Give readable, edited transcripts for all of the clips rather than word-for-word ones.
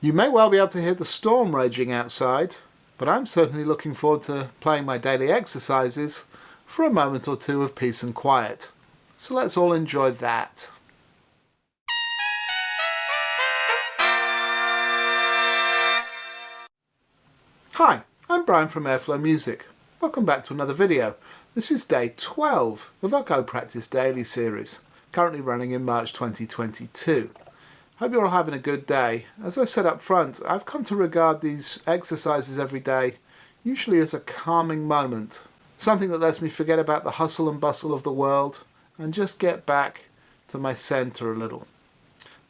You may well be able to hear the storm raging outside, but I'm certainly looking forward to playing my daily exercises for a moment or two of peace and quiet. So let's all enjoy that. Hi, I'm Brian from Airflow Music. Welcome back to another video. This is day 12 of our Go Practice Daily series, currently running in March 2022. Hope you're all having a good day. As I said up front, I've come to regard these exercises every day usually as a calming moment, something that lets me forget about the hustle and bustle of the world and just get back to my centre a little.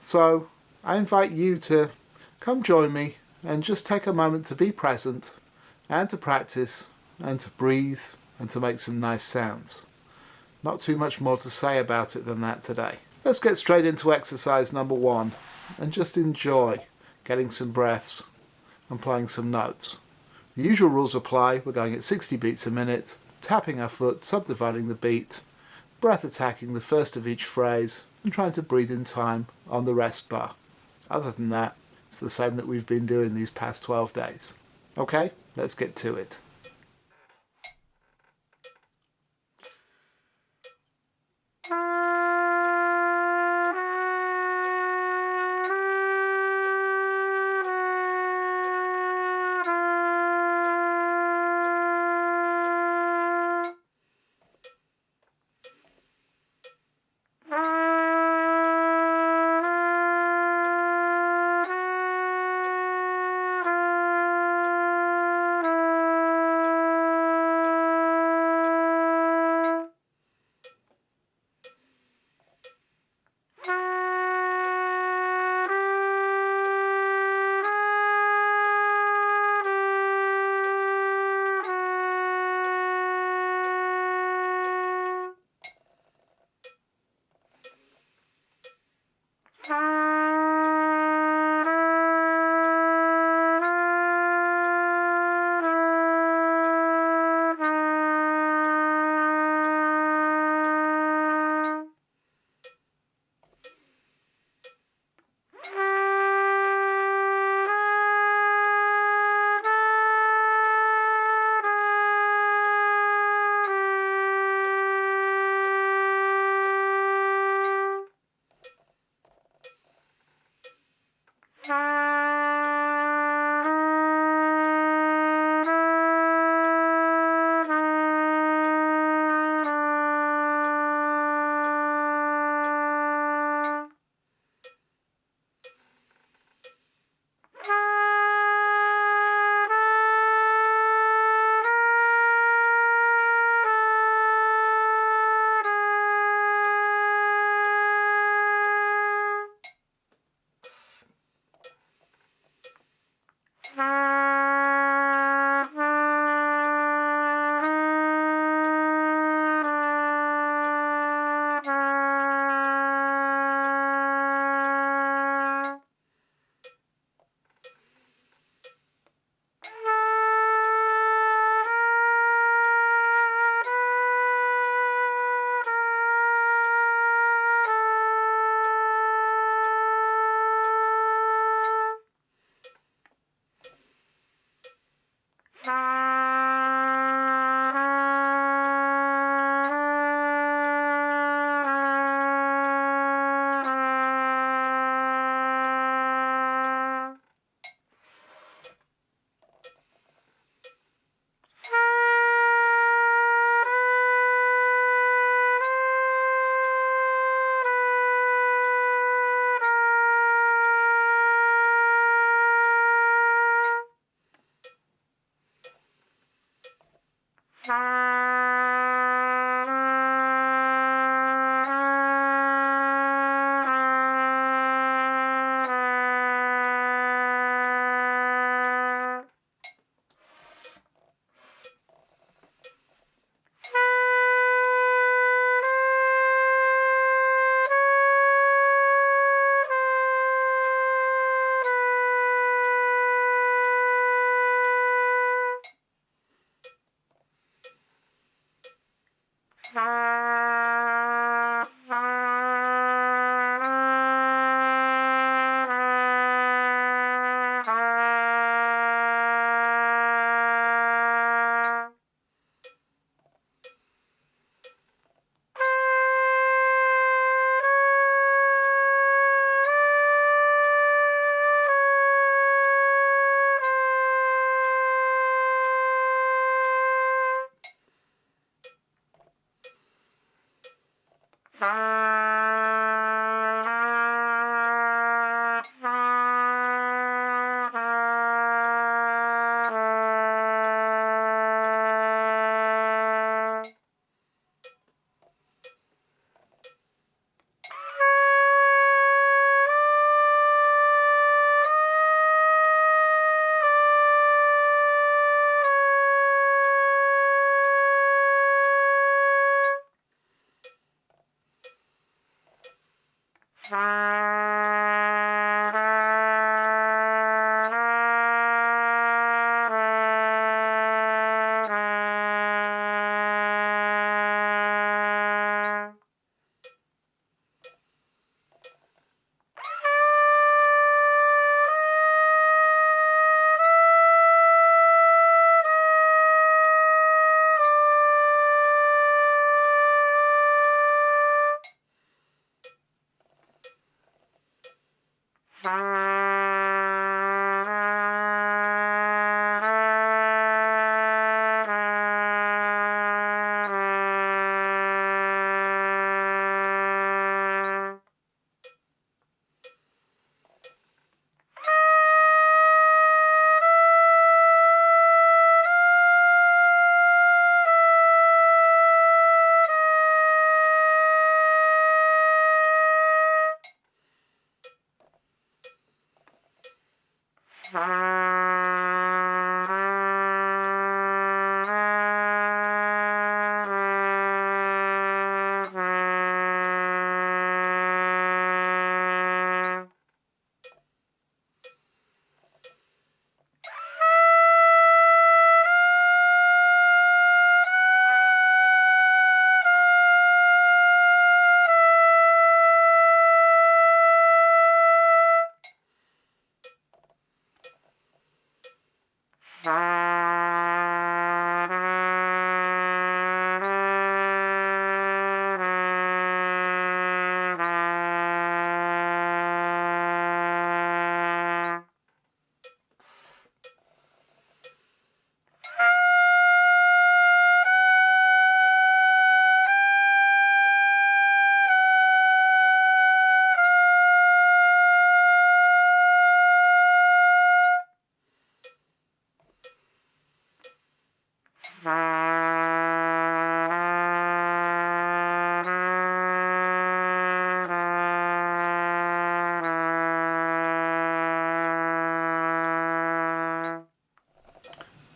So I invite you to come join me and just take a moment to be present and to practice and to breathe and to make some nice sounds. Not too much more to say about it than that today. Let's get straight into exercise number 1 and just enjoy getting some breaths and playing some notes. The usual rules apply. We're going at 60 beats a minute, tapping our foot, subdividing the beat, breath attacking the first of each phrase and trying to breathe in time on the rest bar. Other than that, it's the same that we've been doing these past 12 days. Okay, let's get to it.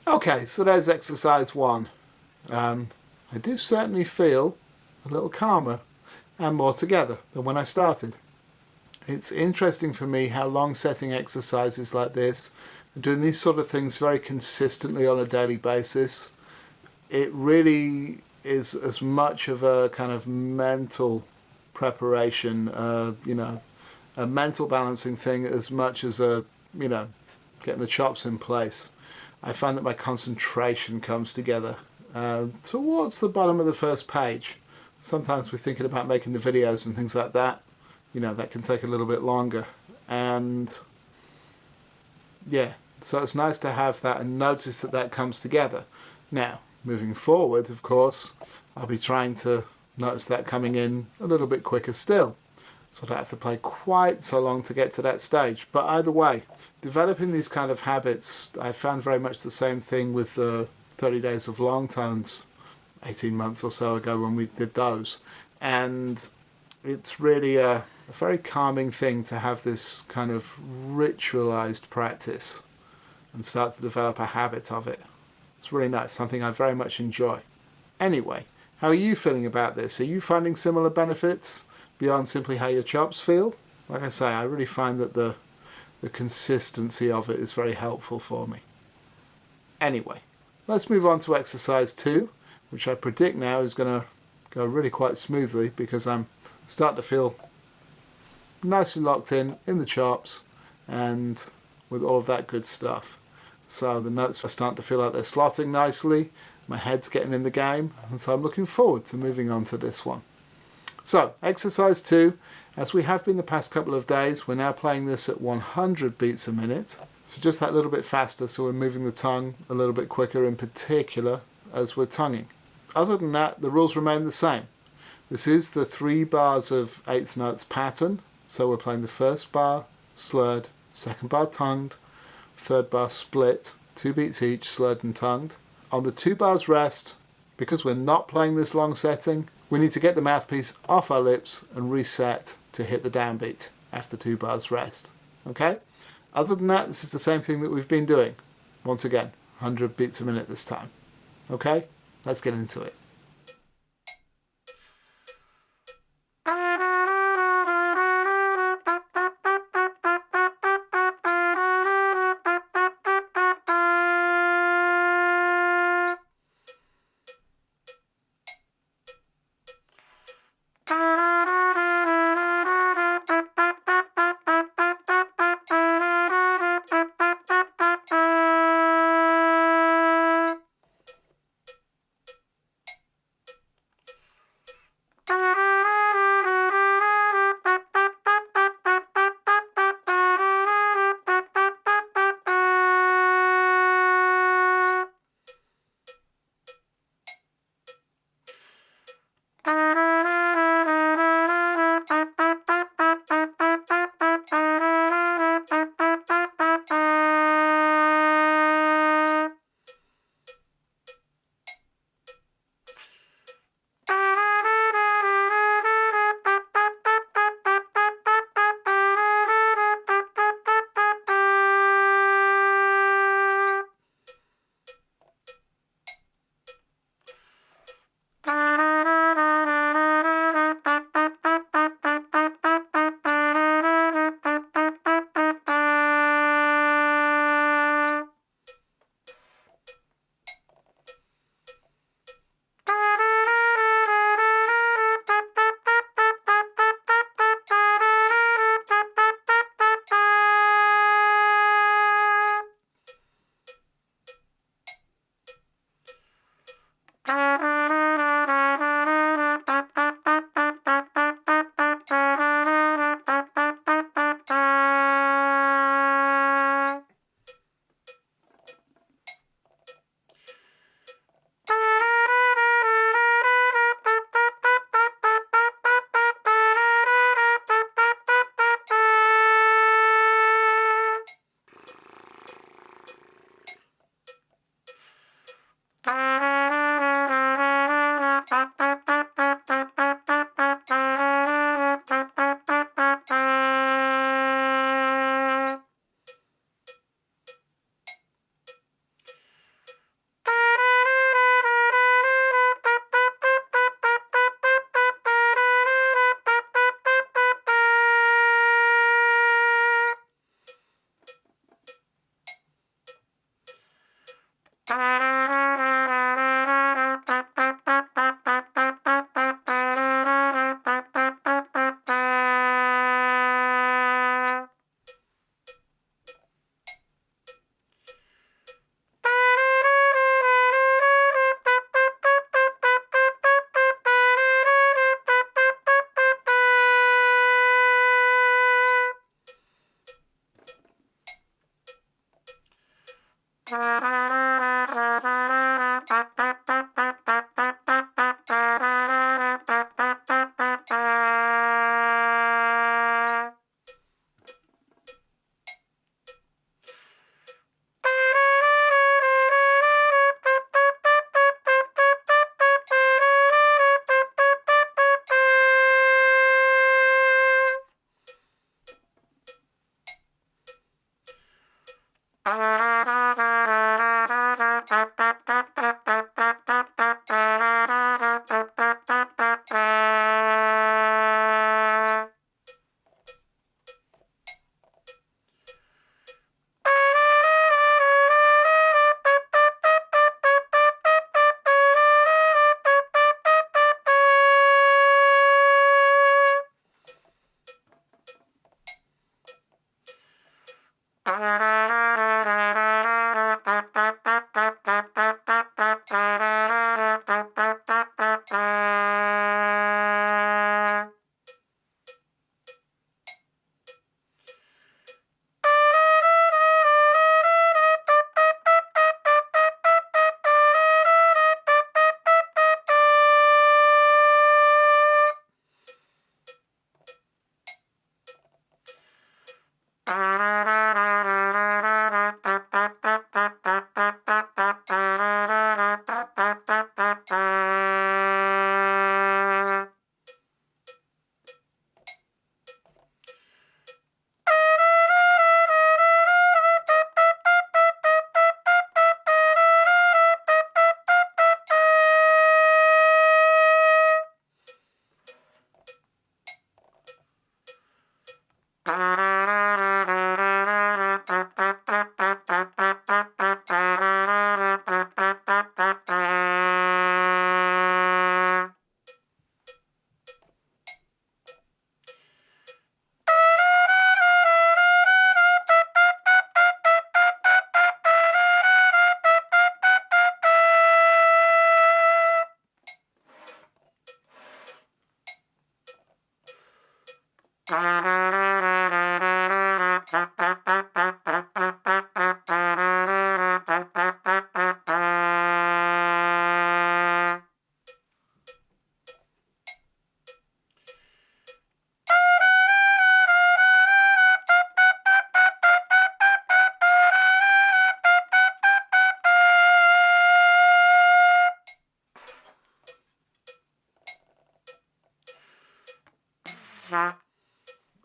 Okay, so there's exercise 1. I do certainly feel a little calmer and more together than when I started. It's interesting for me how long setting exercises like this, and doing these sort of things very consistently on a daily basis, it really is as much of a kind of mental preparation, a mental balancing thing as much as getting the chops in place. I find that my concentration comes together towards the bottom of the first page. Sometimes we're thinking about making the videos and things like that. That can take a little bit longer. And yeah, so it's nice to have that and notice that that comes together. Now, moving forward, of course, I'll be trying to notice that coming in a little bit quicker still. So I don't have to play quite so long to get to that stage. But either way, developing these kind of habits, I found very much the same thing with the 30 days of long tones 18 months or so ago when we did those. And it's really a very calming thing to have this kind of ritualized practice and start to develop a habit of it. It's really nice, something I very much enjoy. Anyway, how are you feeling about this? Are you finding similar benefits beyond simply how your chops feel? Like I say, I really find that the consistency of it is very helpful for me. Anyway, let's move on to exercise 2, which I predict now is going to go really quite smoothly because I'm starting to feel nicely locked in the chops and with all of that good stuff. So the notes are starting to feel like they're slotting nicely, my head's getting in the game, and so I'm looking forward to moving on to this one. So, exercise 2, as we have been the past couple of days, we're now playing this at 100 beats a minute. So just that little bit faster, so we're moving the tongue a little bit quicker, in particular as we're tonguing. Other than that, the rules remain the same. This is the 3 bars of eighth notes pattern, so we're playing the first bar slurred, second bar tongued, third bar split, 2 beats each, slurred and tongued. On the 2 bars rest, because we're not playing this long setting, we need to get the mouthpiece off our lips and reset to hit the downbeat after 2 bars rest. Okay? Other than that, this is the same thing that we've been doing. Once again, 100 beats a minute this time. Okay? Let's get into it.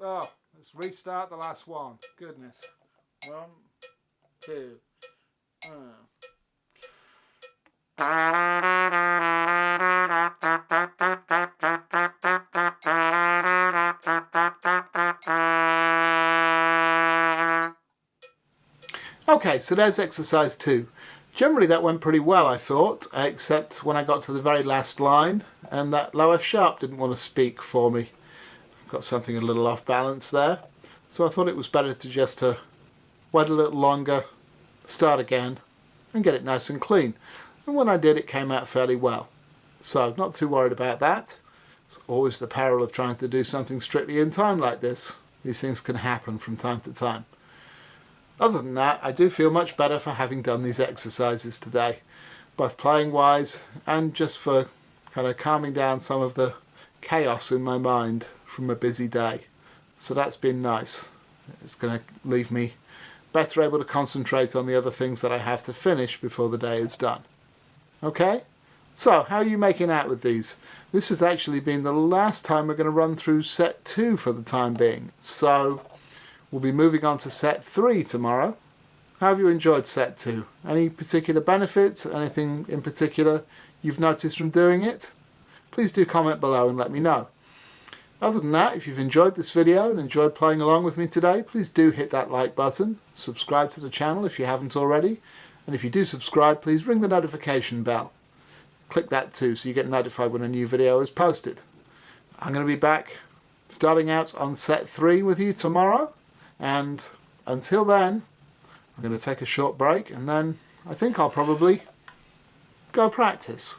Oh, let's restart the last one. Goodness. 1, 2. Okay, so there's exercise 2. Generally that went pretty well, I thought, except when I got to the very last line and that low F sharp didn't want to speak for me. Got something a little off balance there. So I thought it was better to just wait a little longer, start again and get it nice and clean. And when I did, it came out fairly well. So not too worried about that. It's always the peril of trying to do something strictly in time like this. These things can happen from time to time. Other than that, I do feel much better for having done these exercises today, both playing wise and just for kind of calming down some of the chaos in my mind from a busy day. So that's been nice. It's going to leave me better able to concentrate on the other things that I have to finish before the day is done. Okay? So, how are you making out with these? This has actually been the last time we're going to run through set 2 for the time being. So, we'll be moving on to set 3 tomorrow. How have you enjoyed set 2? Any particular benefits? Anything in particular you've noticed from doing it? Please do comment below and let me know. Other than that, if you've enjoyed this video and enjoyed playing along with me today, please do hit that like button, subscribe to the channel if you haven't already, and if you do subscribe, please ring the notification bell. Click that too so you get notified when a new video is posted. I'm going to be back starting out on set 3 with you tomorrow, and until then, I'm going to take a short break and then I think I'll probably go practice.